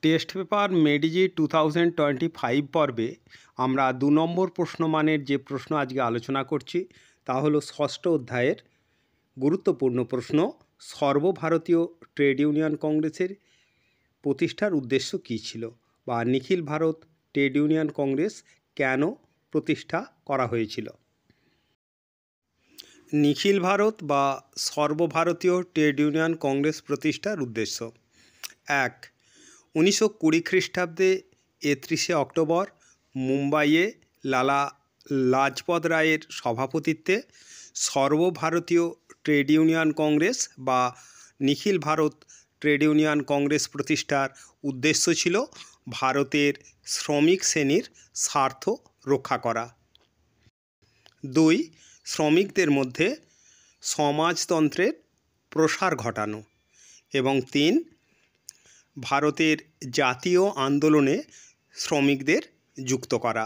Test paper মেডিজি 2025 পর্বে আমরা 2 নম্বর প্রশ্নমানের যে প্রশ্ন আজকে আলোচনা করছি তা হলো ষষ্ঠ অধ্যায়ের গুরুত্বপূর্ণ প্রশ্ন, সর্বভারতীয় ট্রেড ইউনিয়ন কংগ্রেসের প্রতিষ্ঠার উদ্দেশ্য কী ছিল, বা নিখিল ভারত ট্রেড ইউনিয়ন কংগ্রেস কেন প্রতিষ্ঠা করা হয়েছিল। নিখিল ভারত বা সর্বভারতীয় ট্রেড ইউনিয়ন কংগ্রেস প্রতিষ্ঠার উদ্দেশ্য: 1. 1920 খ্রিস্টাব্দে 31শে অক্টোবর মুম্বাইয়ে লালা লাজপত রায়ের সভাপতিত্বে সর্বভারতীয় ট্রেড ইউনিয়ন কংগ্রেস বা নিখিল ভারত ট্রেড ইউনিয়ন কংগ্রেস প্রতিষ্ঠার উদ্দেশ্য ছিল ভারতের শ্রমিক শ্রেণীর স্বার্থ রক্ষা করা। 2. শ্রমিকদের মধ্যে সমাজতন্ত্রের প্রসার ঘটানো। এবং 3. ভারতের জাতীয় আন্দোলনে শ্রমিকদের যুক্ত করা।